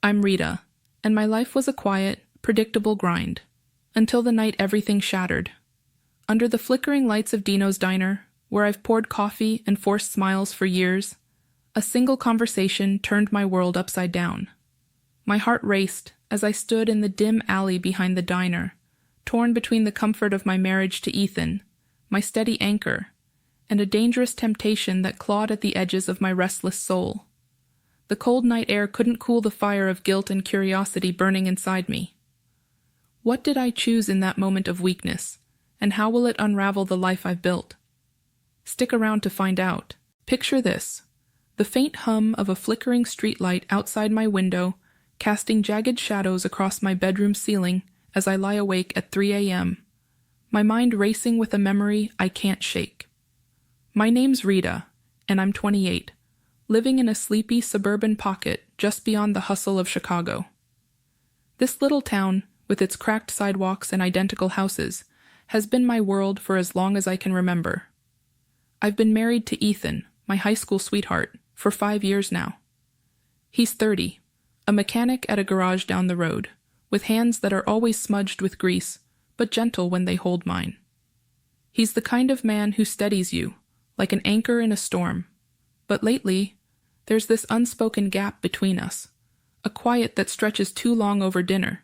I'm Rita, and my life was a quiet, predictable grind. Until the night everything shattered. Under the flickering lights of Dino's Diner, where I've poured coffee and forced smiles for years, a single conversation turned my world upside down. My heart raced as I stood in the dim alley behind the diner, torn between the comfort of my marriage to Ethan, my steady anchor, and a dangerous temptation that clawed at the edges of my restless soul. The cold night air couldn't cool the fire of guilt and curiosity burning inside me. What did I choose in that moment of weakness, and how will it unravel the life I've built? Stick around to find out. Picture this: the faint hum of a flickering streetlight outside my window, casting jagged shadows across my bedroom ceiling as I lie awake at 3 a.m., my mind racing with a memory I can't shake. My name's Rita, and I'm 28, living in a sleepy suburban pocket just beyond the hustle of Chicago. This little town, with its cracked sidewalks and identical houses, has been my world for as long as I can remember. I've been married to Ethan, my high school sweetheart, for 5 years now. He's 30, a mechanic at a garage down the road, with hands that are always smudged with grease, but gentle when they hold mine. He's the kind of man who steadies you, like an anchor in a storm. But lately, there's this unspoken gap between us, a quiet that stretches too long over dinner,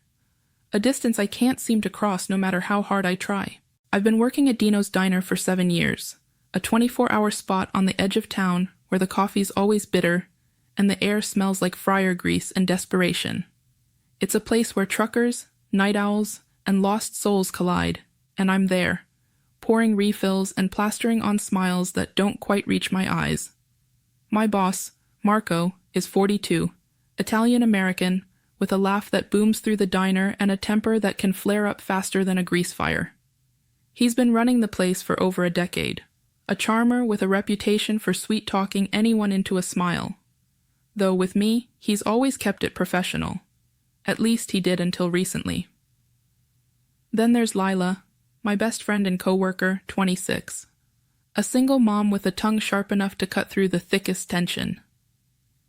a distance I can't seem to cross no matter how hard I try. I've been working at Dino's Diner for 7 years, a 24-hour spot on the edge of town where the coffee's always bitter and the air smells like fryer grease and desperation. It's a place where truckers, night owls, and lost souls collide, and I'm there, pouring refills and plastering on smiles that don't quite reach my eyes. My boss, Marco, is 42, Italian-American, with a laugh that booms through the diner and a temper that can flare up faster than a grease fire. He's been running the place for over a decade, a charmer with a reputation for sweet-talking anyone into a smile. Though with me, he's always kept it professional. At least he did until recently. Then there's Lila, my best friend and coworker, 26. A single mom with a tongue sharp enough to cut through the thickest tension.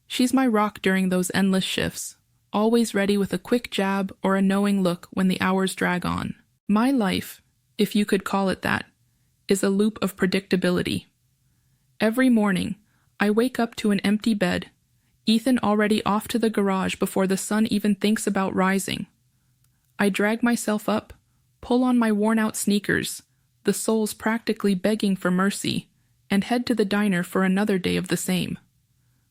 She's my rock during those endless shifts, always ready with a quick jab or a knowing look when the hours drag on. My life, if you could call it that, is a loop of predictability. Every morning, I wake up to an empty bed, Ethan already off to the garage before the sun even thinks about rising. I drag myself up, pull on my worn-out sneakers, the soles practically begging for mercy, and head to the diner for another day of the same.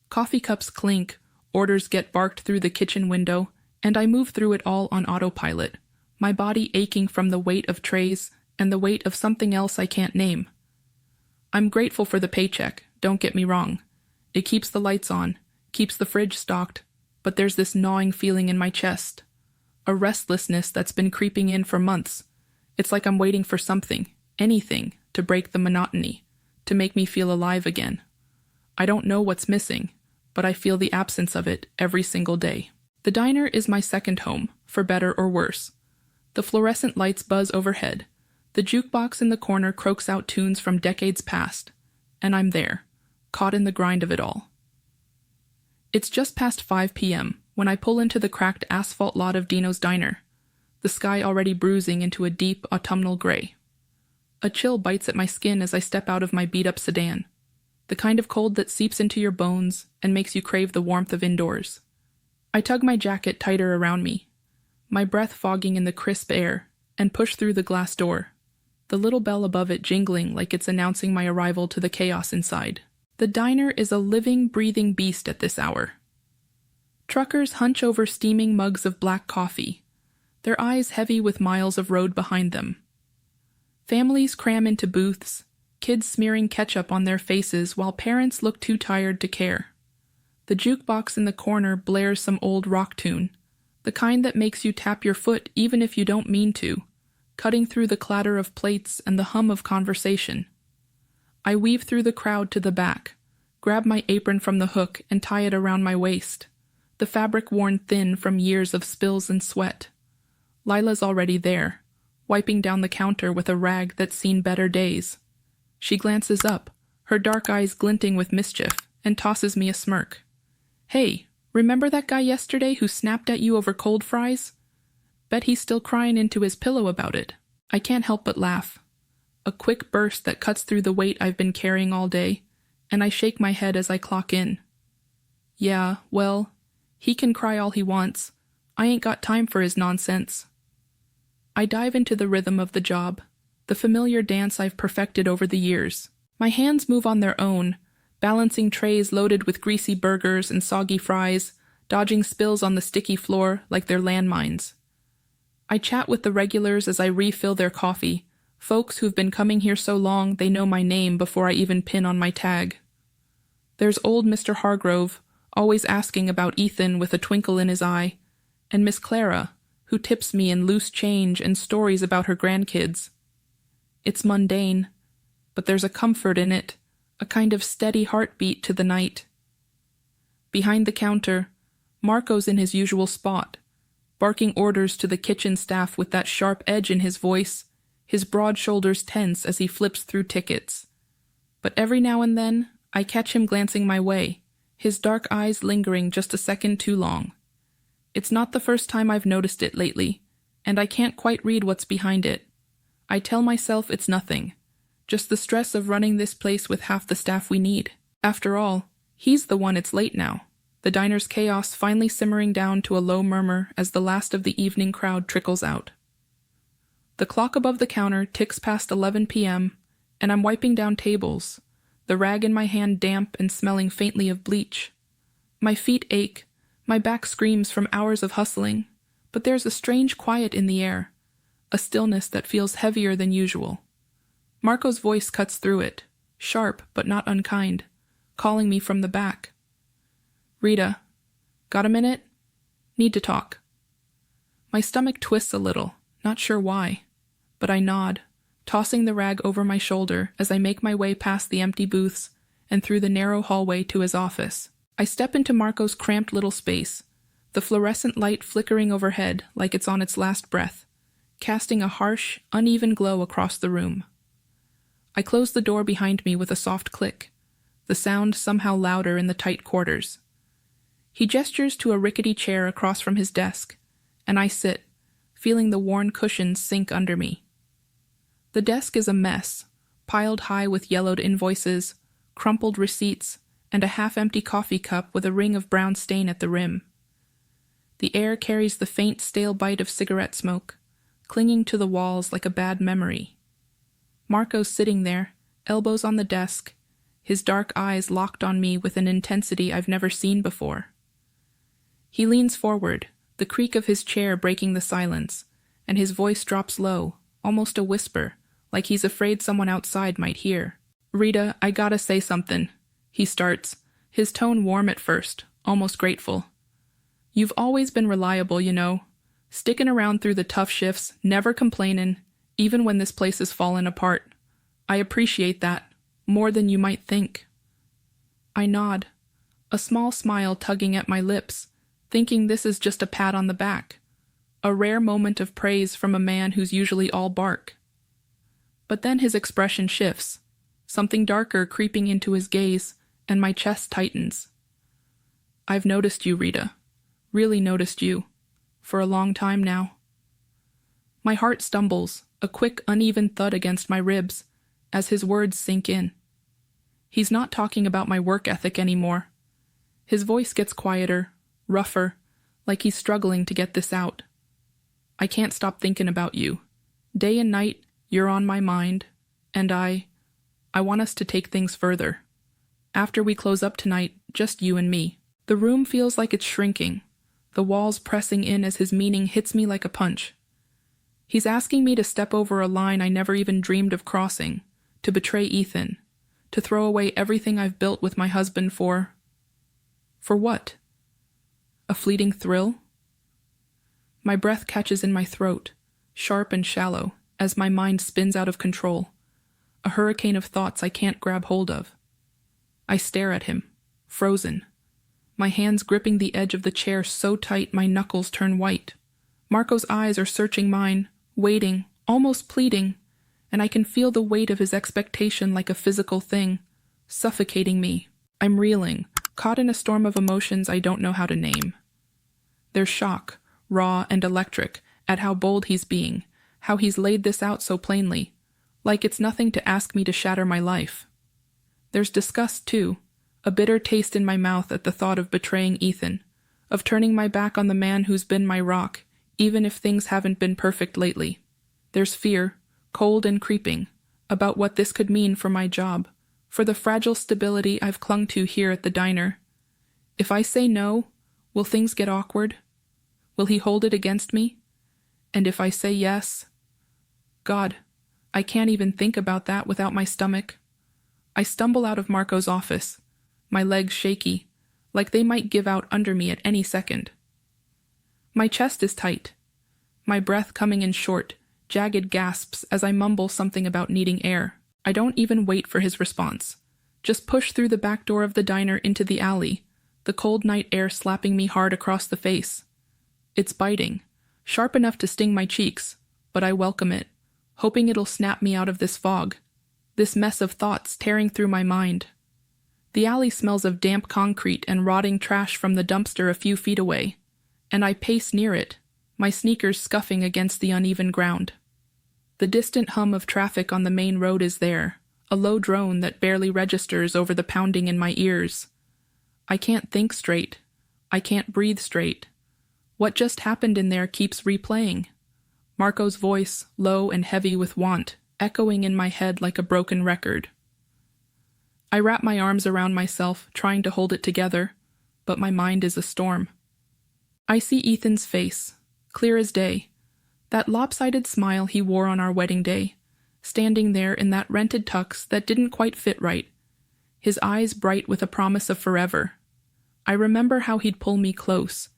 Coffee cups clink, orders get barked through the kitchen window, and I move through it all on autopilot, my body aching from the weight of trays and the weight of something else I can't name. I'm grateful for the paycheck, don't get me wrong. It keeps the lights on, keeps the fridge stocked, but there's this gnawing feeling in my chest, a restlessness that's been creeping in for months. It's like I'm waiting for something, anything, to break the monotony, to make me feel alive again. I don't know what's missing, but I feel the absence of it every single day. The diner is my second home, for better or worse. The fluorescent lights buzz overhead. The jukebox in the corner croaks out tunes from decades past, and I'm there, caught in the grind of it all. It's just past 5 p.m. when I pull into the cracked asphalt lot of Dino's Diner, the sky already bruising into a deep autumnal gray. A chill bites at my skin as I step out of my beat-up sedan, the kind of cold that seeps into your bones and makes you crave the warmth of indoors. I tug my jacket tighter around me, my breath fogging in the crisp air, and push through the glass door, the little bell above it jingling like it's announcing my arrival to the chaos inside. The diner is a living, breathing beast at this hour. Truckers hunch over steaming mugs of black coffee, their eyes heavy with miles of road behind them. Families cram into booths, kids smearing ketchup on their faces while parents look too tired to care. The jukebox in the corner blares some old rock tune, the kind that makes you tap your foot even if you don't mean to, cutting through the clatter of plates and the hum of conversation. I weave through the crowd to the back, grab my apron from the hook and tie it around my waist, the fabric worn thin from years of spills and sweat. Lila's already there, wiping down the counter with a rag that's seen better days. She glances up, her dark eyes glinting with mischief, and tosses me a smirk. "Hey, Remember that guy yesterday who snapped at you over cold fries? Bet he's still crying into his pillow about it. I can't help but laugh. A quick burst that cuts through the weight I've been carrying all day, and I shake my head as I clock in. Yeah, well, he can cry all he wants. I ain't got time for his nonsense. I dive into the rhythm of the job, the familiar dance I've perfected over the years. My hands move on their own, balancing trays loaded with greasy burgers and soggy fries, dodging spills on the sticky floor like they're landmines. I chat with the regulars as I refill their coffee, folks who've been coming here so long they know my name before I even pin on my tag. There's old Mr. Hargrove, always asking about Ethan with a twinkle in his eye, and Miss Clara, who tips me in loose change and stories about her grandkids. It's mundane, but there's a comfort in it, a kind of steady heartbeat to the night. Behind the counter, Marco's in his usual spot, barking orders to the kitchen staff with that sharp edge in his voice, his broad shoulders tense as he flips through tickets. But every now and then, I catch him glancing my way, his dark eyes lingering just a second too long. It's not the first time I've noticed it lately, and I can't quite read what's behind it. I tell myself it's nothing, just the stress of running this place with half the staff we need. After all, he's the one it's late now, the diner's chaos finally simmering down to a low murmur as the last of the evening crowd trickles out. The clock above the counter ticks past 11 p.m., and I'm wiping down tables, the rag in my hand damp and smelling faintly of bleach. My feet ache, my back screams from hours of hustling, but there's a strange quiet in the air, a stillness that feels heavier than usual. Marco's voice cuts through it, sharp but not unkind, calling me from the back. Rita, got a minute? Need to talk. My stomach twists a little, not sure why, but I nod, tossing the rag over my shoulder as I make my way past the empty booths and through the narrow hallway to his office. I step into Marco's cramped little space, the fluorescent light flickering overhead like it's on its last breath, casting a harsh, uneven glow across the room. I close the door behind me with a soft click, the sound somehow louder in the tight quarters. He gestures to a rickety chair across from his desk, and I sit, feeling the worn cushions sink under me. The desk is a mess, piled high with yellowed invoices, crumpled receipts, and a half-empty coffee cup with a ring of brown stain at the rim. The air carries the faint, stale bite of cigarette smoke, clinging to the walls like a bad memory. Marco's sitting there, elbows on the desk, his dark eyes locked on me with an intensity I've never seen before. He leans forward, the creak of his chair breaking the silence, and his voice drops low, almost a whisper, like he's afraid someone outside might hear. Rita, I gotta say something, he starts, his tone warm at first, almost grateful. You've always been reliable, you know, sticking around through the tough shifts, never complaining, even when this place is falling apart. I appreciate that, more than you might think. I nod, a small smile tugging at my lips, thinking this is just a pat on the back, a rare moment of praise from a man who's usually all bark. But then his expression shifts, something darker creeping into his gaze, and my chest tightens. I've noticed you, Rita. Really noticed you. For a long time now. My heart stumbles, a quick, uneven thud against my ribs, as his words sink in. He's not talking about my work ethic anymore. His voice gets quieter, rougher, like he's struggling to get this out. I can't stop thinking about you. Day and night, you're on my mind, and I want us to take things further. After we close up tonight, just you and me. The room feels like it's shrinking, the walls pressing in as his meaning hits me like a punch. He's asking me to step over a line I never even dreamed of crossing, to betray Ethan, to throw away everything I've built with my husband for what? A fleeting thrill? My breath catches in my throat, sharp and shallow, as my mind spins out of control, a hurricane of thoughts I can't grab hold of. I stare at him, frozen, my hands gripping the edge of the chair so tight my knuckles turn white. Marco's eyes are searching mine, waiting, almost pleading, and I can feel the weight of his expectation like a physical thing, suffocating me. I'm reeling, caught in a storm of emotions I don't know how to name. There's shock, raw and electric, at how bold he's being, how he's laid this out so plainly, like it's nothing to ask me to shatter my life. There's disgust, too, a bitter taste in my mouth at the thought of betraying Ethan, of turning my back on the man who's been my rock, even if things haven't been perfect lately. There's fear, cold and creeping, about what this could mean for my job, for the fragile stability I've clung to here at the diner. If I say no, will things get awkward? Will he hold it against me? And if I say yes? God, I can't even think about that without my stomach. I stumble out of Marco's office, my legs shaky, like they might give out under me at any second. My chest is tight, my breath coming in short, jagged gasps as I mumble something about needing air. I don't even wait for his response. Just push through the back door of the diner into the alley, the cold night air slapping me hard across the face. It's biting, sharp enough to sting my cheeks, but I welcome it, hoping it'll snap me out of this fog, this mess of thoughts tearing through my mind. The alley smells of damp concrete and rotting trash from the dumpster a few feet away, and I pace near it, my sneakers scuffing against the uneven ground. The distant hum of traffic on the main road is there, a low drone that barely registers over the pounding in my ears. I can't think straight. I can't breathe straight. What just happened in there keeps replaying. Marco's voice, low and heavy with want, echoing in my head like a broken record. I wrap my arms around myself, trying to hold it together, but my mind is a storm. I see Ethan's face, clear as day, that lopsided smile he wore on our wedding day, standing there in that rented tux that didn't quite fit right, his eyes bright with a promise of forever. I remember how he'd pull me close,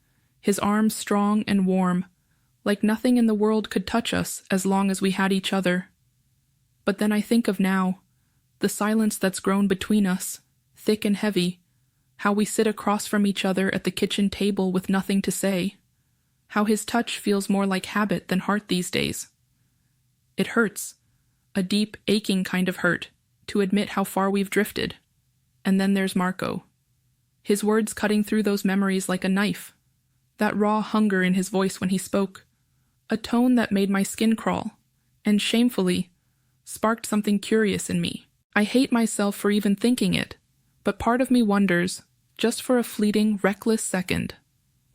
his arms strong and warm, like nothing in the world could touch us as long as we had each other. But then I think of now, the silence that's grown between us, thick and heavy, how we sit across from each other at the kitchen table with nothing to say, how his touch feels more like habit than heart these days. It hurts, a deep, aching kind of hurt, to admit how far we've drifted. And then there's Marco. His words cutting through those memories like a knife, that raw hunger in his voice when he spoke, a tone that made my skin crawl, and shamefully sparked something curious in me. I hate myself for even thinking it, but part of me wonders, just for a fleeting, reckless second,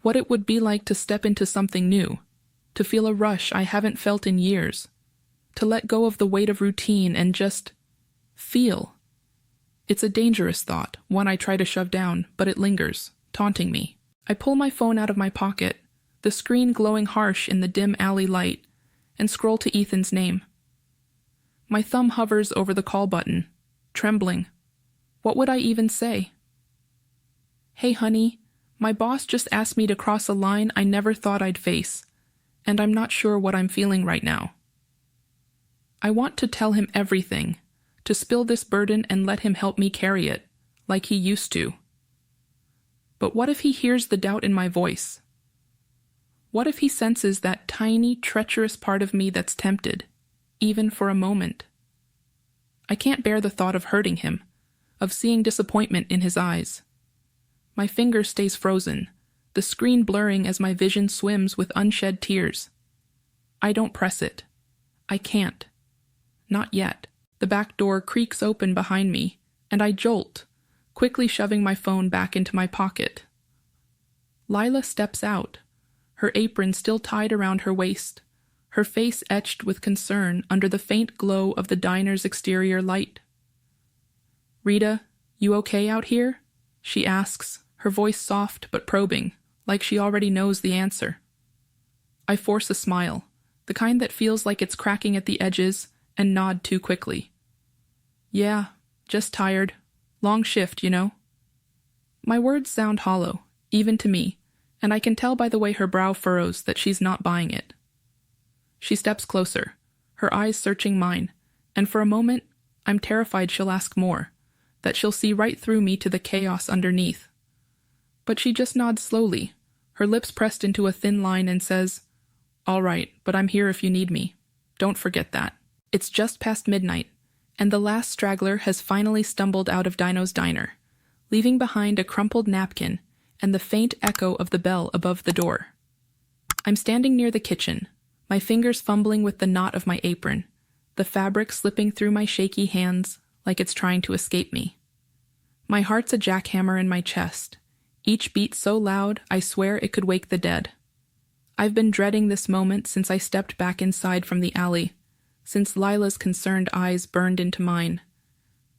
what it would be like to step into something new, to feel a rush I haven't felt in years, to let go of the weight of routine and just feel. It's a dangerous thought, one I try to shove down, but it lingers, taunting me. I pull my phone out of my pocket, the screen glowing harsh in the dim alley light, and scroll to Ethan's name. My thumb hovers over the call button, trembling. What would I even say? Hey honey, my boss just asked me to cross a line I never thought I'd face, and I'm not sure what I'm feeling right now. I want to tell him everything, to spill this burden and let him help me carry it, like he used to. But what if he hears the doubt in my voice? What if he senses that tiny, treacherous part of me that's tempted, even for a moment? I can't bear the thought of hurting him, of seeing disappointment in his eyes. My finger stays frozen, the screen blurring as my vision swims with unshed tears. I don't press it. I can't. Not yet. The back door creaks open behind me, and I jolt, quickly shoving my phone back into my pocket. Lila steps out, her apron still tied around her waist, her face etched with concern under the faint glow of the diner's exterior light. "Rita, you okay out here?" she asks, her voice soft but probing, like she already knows the answer. I force a smile, the kind that feels like it's cracking at the edges, and nod too quickly. "Yeah, just tired. Long shift, you know." My words sound hollow, even to me, and I can tell by the way her brow furrows that she's not buying it. She steps closer, her eyes searching mine, and for a moment, I'm terrified she'll ask more, that she'll see right through me to the chaos underneath. But she just nods slowly, her lips pressed into a thin line, and says, "All right, but I'm here if you need me. Don't forget that." It's just past midnight, and the last straggler has finally stumbled out of Dino's diner, leaving behind a crumpled napkin and the faint echo of the bell above the door. I'm standing near the kitchen, my fingers fumbling with the knot of my apron, the fabric slipping through my shaky hands like it's trying to escape me. My heart's a jackhammer in my chest, each beat so loud I swear it could wake the dead. I've been dreading this moment since I stepped back inside from the alley, since Lila's concerned eyes burned into mine,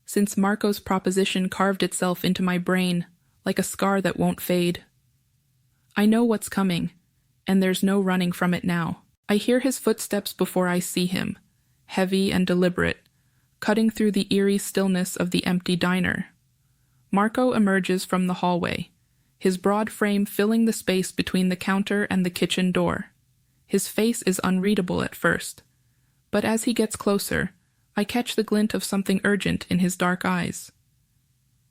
since Marco's proposition carved itself into my brain like a scar that won't fade. I know what's coming, and there's no running from it now. I hear his footsteps before I see him, heavy and deliberate, cutting through the eerie stillness of the empty diner. Marco emerges from the hallway, his broad frame filling the space between the counter and the kitchen door. His face is unreadable at first, but as he gets closer, I catch the glint of something urgent in his dark eyes.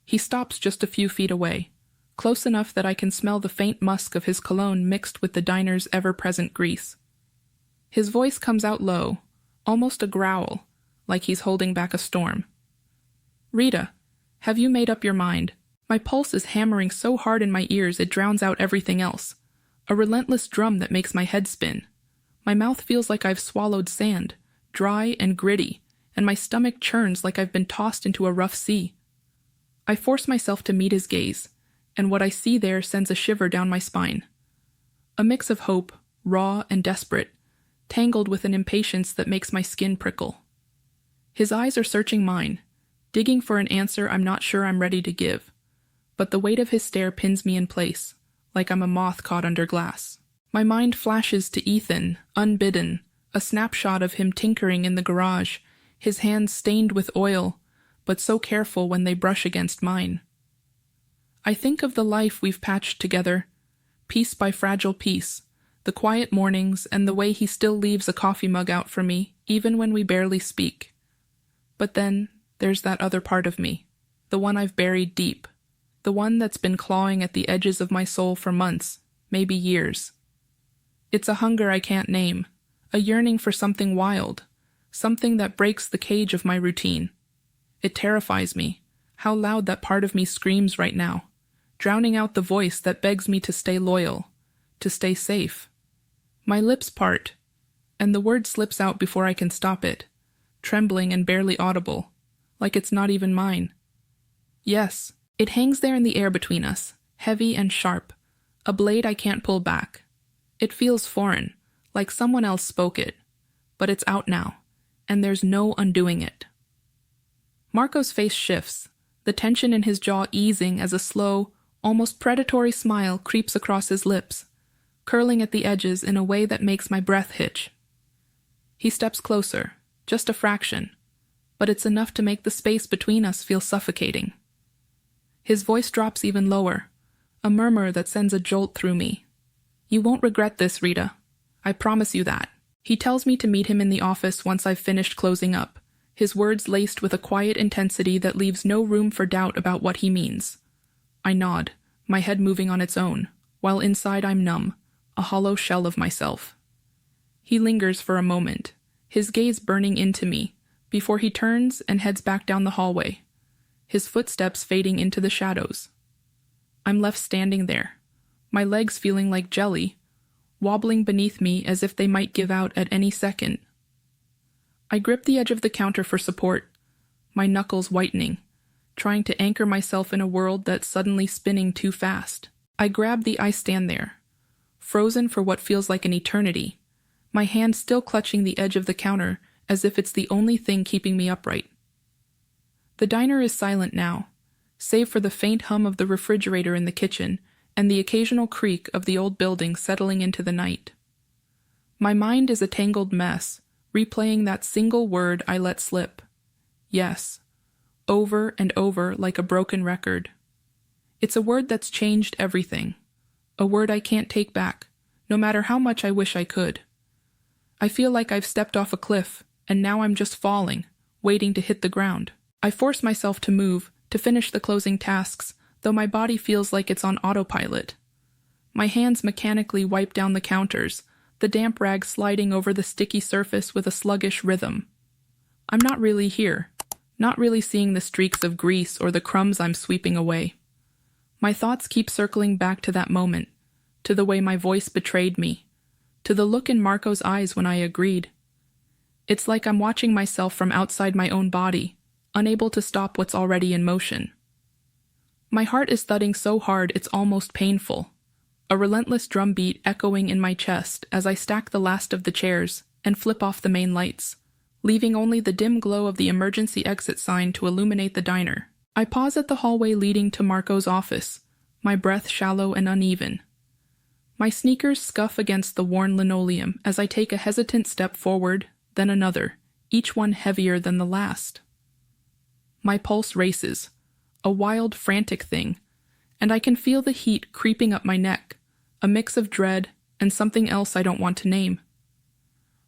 He stops just a few feet away, close enough that I can smell the faint musk of his cologne mixed with the diner's ever-present grease. His voice comes out low, almost a growl, like he's holding back a storm. "Rita, have you made up your mind?" My pulse is hammering so hard in my ears it drowns out everything else, a relentless drum that makes my head spin. My mouth feels like I've swallowed sand, dry and gritty, and my stomach churns like I've been tossed into a rough sea. I force myself to meet his gaze, and what I see there sends a shiver down my spine. A mix of hope, raw and desperate, tangled with an impatience that makes my skin prickle. His eyes are searching mine, digging for an answer I'm not sure I'm ready to give, but the weight of his stare pins me in place, like I'm a moth caught under glass. My mind flashes to Ethan, unbidden, a snapshot of him tinkering in the garage, his hands stained with oil, but so careful when they brush against mine. I think of the life we've patched together, piece by fragile piece, the quiet mornings and the way he still leaves a coffee mug out for me, even when we barely speak. But then, there's that other part of me, the one I've buried deep, the one that's been clawing at the edges of my soul for months, maybe years. It's a hunger I can't name, a yearning for something wild, something that breaks the cage of my routine. It terrifies me, how loud that part of me screams right now, drowning out the voice that begs me to stay loyal, to stay safe. My lips part, and the word slips out before I can stop it, trembling and barely audible, like it's not even mine. Yes, it hangs there in the air between us, heavy and sharp, a blade I can't pull back. It feels foreign, like someone else spoke it, but it's out now, and there's no undoing it. Marco's face shifts, the tension in his jaw easing as a slow, almost predatory smile creeps across his lips, curling at the edges in a way that makes my breath hitch. He steps closer, just a fraction, but it's enough to make the space between us feel suffocating. His voice drops even lower, a murmur that sends a jolt through me. "You won't regret this, Rita. I promise you that." He tells me to meet him in the office once I've finished closing up, his words laced with a quiet intensity that leaves no room for doubt about what he means. I nod, my head moving on its own, while inside I'm numb, a hollow shell of myself. He lingers for a moment, his gaze burning into me, before he turns and heads back down the hallway, his footsteps fading into the shadows. I'm left standing there, my legs feeling like jelly, wobbling beneath me as if they might give out at any second. I grip the edge of the counter for support, my knuckles whitening, trying to anchor myself in a world that's suddenly spinning too fast. I grab the I stand there, frozen for what feels like an eternity, my hand still clutching the edge of the counter as if it's the only thing keeping me upright. The diner is silent now, save for the faint hum of the refrigerator in the kitchen and the occasional creak of the old building settling into the night. My mind is a tangled mess, replaying that single word I let slip. Yes, over and over like a broken record. It's a word that's changed everything, a word I can't take back, no matter how much I wish I could. I feel like I've stepped off a cliff, and now I'm just falling, waiting to hit the ground. I force myself to move, to finish the closing tasks, though my body feels like it's on autopilot. My hands mechanically wipe down the counters, the damp rag sliding over the sticky surface with a sluggish rhythm. I'm not really here, not really seeing the streaks of grease or the crumbs I'm sweeping away. My thoughts keep circling back to that moment, to the way my voice betrayed me, to the look in Marco's eyes when I agreed. It's like I'm watching myself from outside my own body, unable to stop what's already in motion. My heart is thudding so hard it's almost painful, a relentless drumbeat echoing in my chest as I stack the last of the chairs and flip off the main lights, leaving only the dim glow of the emergency exit sign to illuminate the diner. I pause at the hallway leading to Marco's office, my breath shallow and uneven. My sneakers scuff against the worn linoleum as I take a hesitant step forward, then another, each one heavier than the last. My pulse races, a wild, frantic thing, and I can feel the heat creeping up my neck, a mix of dread and something else I don't want to name.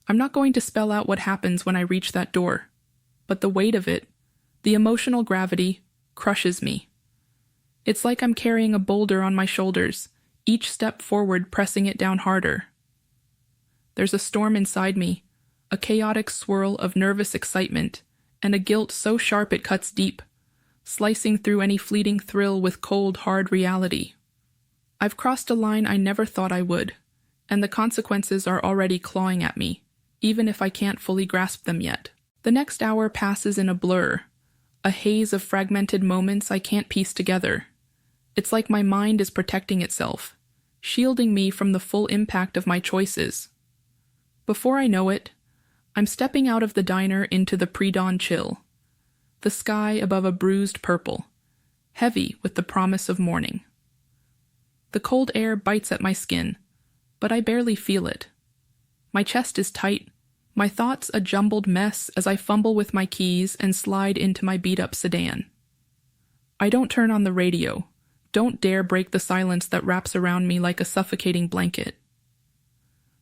I'm not going to spell out what happens when I reach that door, but the weight of it, the emotional gravity, crushes me. It's like I'm carrying a boulder on my shoulders, each step forward pressing it down harder. There's a storm inside me, a chaotic swirl of nervous excitement, and a guilt so sharp it cuts deep, slicing through any fleeting thrill with cold, hard reality. I've crossed a line I never thought I would, and the consequences are already clawing at me, even if I can't fully grasp them yet. The next hour passes in a blur, a haze of fragmented moments I can't piece together. It's like my mind is protecting itself, shielding me from the full impact of my choices. Before I know it, I'm stepping out of the diner into the pre-dawn chill, the sky above a bruised purple, heavy with the promise of morning. The cold air bites at my skin, but I barely feel it. My chest is tight, my thoughts a jumbled mess as I fumble with my keys and slide into my beat-up sedan. I don't turn on the radio, don't dare break the silence that wraps around me like a suffocating blanket.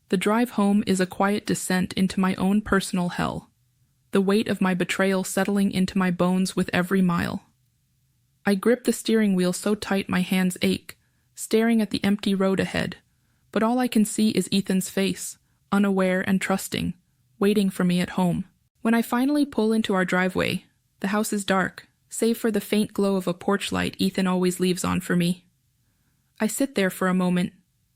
The drive home is a quiet descent into my own personal hell, the weight of my betrayal settling into my bones with every mile. I grip the steering wheel so tight my hands ache, staring at the empty road ahead, but all I can see is Ethan's face, unaware and trusting, waiting for me at home. When I finally pull into our driveway, the house is dark, save for the faint glow of a porch light Ethan always leaves on for me. I sit there for a moment,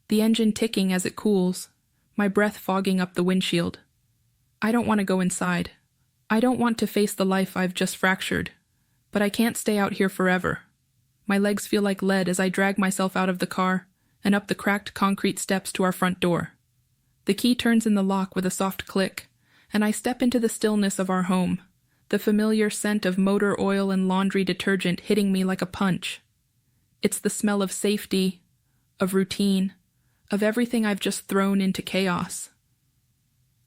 the engine ticking as it cools, my breath fogging up the windshield. I don't want to go inside. I don't want to face the life I've just fractured, but I can't stay out here forever. My legs feel like lead as I drag myself out of the car and up the cracked concrete steps to our front door. The key turns in the lock with a soft click, and I step into the stillness of our home, the familiar scent of motor oil and laundry detergent hitting me like a punch. It's the smell of safety, of routine, of everything I've just thrown into chaos.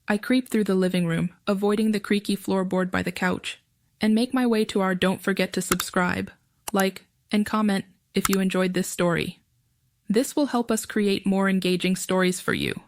I creep through the living room, avoiding the creaky floorboard by the couch, and make my way to our don't forget to subscribe, like, and comment if you enjoyed this story. This will help us create more engaging stories for you.